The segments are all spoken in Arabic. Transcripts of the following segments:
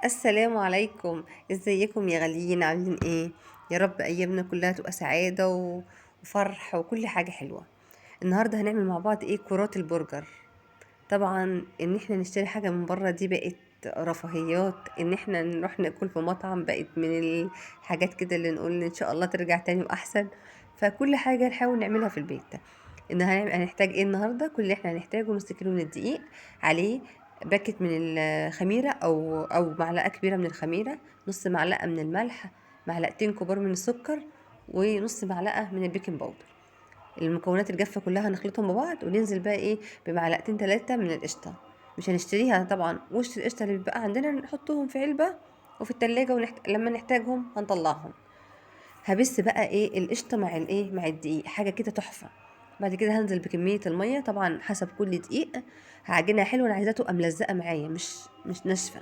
السلام عليكم. ازيكم يا غاليين؟ عاملين ايه؟ يا رب ايامنا كلها تبقى سعادة وفرح وكل حاجة حلوة. النهاردة هنعمل مع بعض ايه؟ كرات البرجر. طبعا ان احنا نشتري حاجة من بره دي بقت رفاهيات، ان احنا نروح ناكل في مطعم بقت من الحاجات كده اللي نقول ان شاء الله ترجع تاني واحسن. فكل حاجة نحاول نعملها في البيت. هنحتاج ايه النهارده؟ كل اللي احنا هنحتاجه نص كيلو من الدقيق، عليه باكت من الخميره او معلقه كبيره من الخميره، نص معلقه من الملح، معلقتين كبار من السكر، ونص معلقه من البيكنج باودر. المكونات الجافه كلها هنخلطهم ببعض، وننزل بقى ايه بمعلقتين 3 من القشطه. مش هنشتريها طبعا، وش القشطه اللي بيبقى عندنا نحطهم في علبه وفي التلاجة، لما نحتاجهم هنطلعهم. هبس بقى ايه القشطه مع الايه مع الدقيق، حاجه كده تحفه. بعد كده هنزل بكميه الميه طبعا حسب كل دقيق. هعجنها حلو، انا عايزاها تبقى ملزقه معايا، مش ناشفه.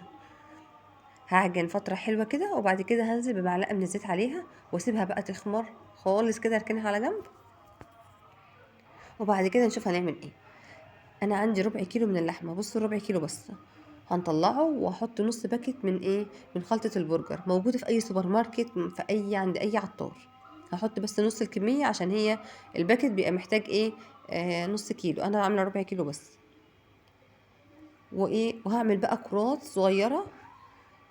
هعجن فتره حلوه كده، وبعد كده هنزل بمعلقه من الزيت عليها، واسيبها بقى تخمر خالص كده، اركنها على جنب. وبعد كده نشوف هنعمل ايه. انا عندي ربع كيلو من اللحمه، بصوا ربع كيلو بس. هنطلعه واحط نص باكت من ايه من خلطه البرجر، موجوده في اي سوبر ماركت، في اي عند اي عطار. هحط بس نص الكميه، عشان هي الباكت بيبقى محتاج ايه نص كيلو، انا عامله ربع كيلو بس. وهعمل بقى كرات صغيره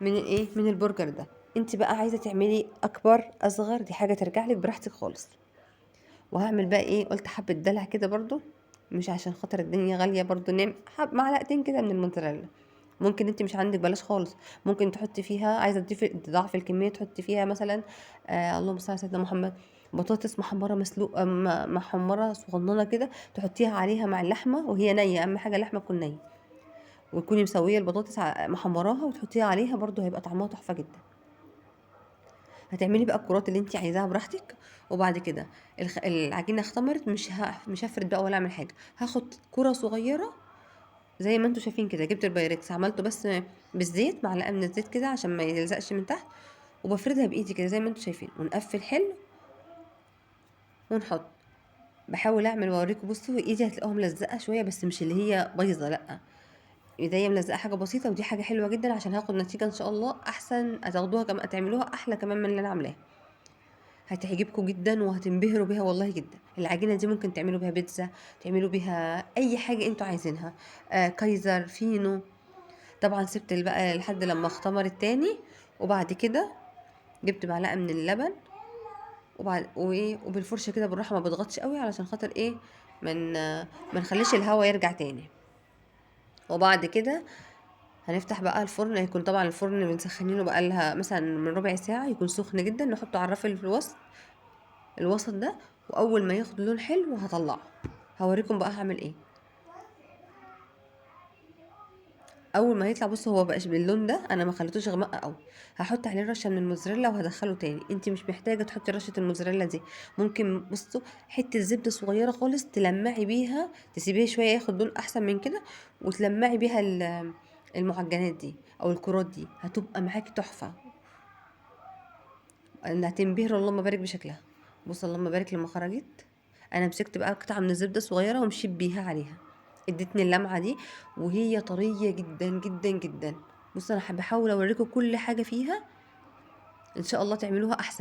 من من البرجر ده. انت بقى عايزه تعملي اكبر اصغر، دي حاجه ترجع لك براحتك خالص. وهعمل بقى قلت حبة دلع كده برضو، مش عشان خاطر الدنيا غالية، برضو نعمل معلقتين كده من الموتزاريلا. ممكن انت مش عندك بلاش خالص، ممكن تحطي فيها، عايزة تضيفي تضاعفي الكمية، تحطي فيها مثلا اللهم صل على سيدنا محمد، بطاطس محمرة مسلوقة محمرة صغننة كده، تحطيها عليها مع اللحمة وهي نية، اهم حاجة اللحمة تكون نية. وتكوني مسوية البطاطس محمراها وتحطيها عليها، برضو هيبقى طعمها تحفة جدا. هتعملي بقى الكرات اللي انت عايزاها براحتك. وبعد كده العجينه اختمرت، مش هفرد بقى ولا اعمل حاجه، هاخد كره صغيره زي ما انتم شايفين كده. جبت البايركس عملته بس بالزيت، معلقه من الزيت كده عشان ما يلزقش من تحت، وبفردها بايدي كده زي ما انتم شايفين، ونقفل حلو ونحط. بحاول اعمل واوريكم، بصوا ايدي هتلاقوها ملزقه شويه، بس مش اللي هي بايظه، لا، ايديا ملزقه حاجه بسيطه، ودي حاجه حلوه جدا عشان هاخد نتيجه ان شاء الله احسن، هتاخدوها كمان تعملوها احلى كمان من اللي انا عاملاها. هتعجبكم جدا وهتنبهروا بيها والله جدا. العجينه دي ممكن تعملوا بيها بيتزا، تعملوا بيها اي حاجه انتوا عايزينها، كايزر فينو. طبعا سبت بقى لحد لما اختمر التاني، وبعد كده جبت معلقه من اللبن، وبالفرشه كده بالراحه، ما بضغطش قوي علشان خاطر من ما نخليش الهواء يرجع تاني. وبعد كده هنفتح بقى الفرن، هيكون طبعا الفرن بنسخنينه بقى لها مثلا من ربع ساعه، يكون سخن جدا، نحطه على الرف اللي في الوسط ده. واول ما ياخد لون حلو هطلعه. هوريكم بقى هعمل ايه. اول ما يطلع، بصوا هو بقاش باللون ده، انا ما خليتوش غمق قوي. هحط عليه رشه من الموزاريلا وهدخله تاني. انت مش محتاجه تحطي رشه الموزاريلا دي، ممكن بصوا حته زبده صغيره خالص تلمعي بيها، تسيبيه شويه ياخد لون احسن من كده، وتلمعي بيها المعجنات دي او الكرات دي، هتبقى معاكي تحفه. انها تنبهر، اللهم بارك بشكلها. بص اللهم بارك لما خرجت، انا مسكت بقى قطعه من الزبده صغيره ومشيت بيها عليها، ادتني اللمعه دي، وهي طريه جدا جدا جدا. بص انا بحاول اوريكم كل حاجه فيها، ان شاء الله تعملوها احسن.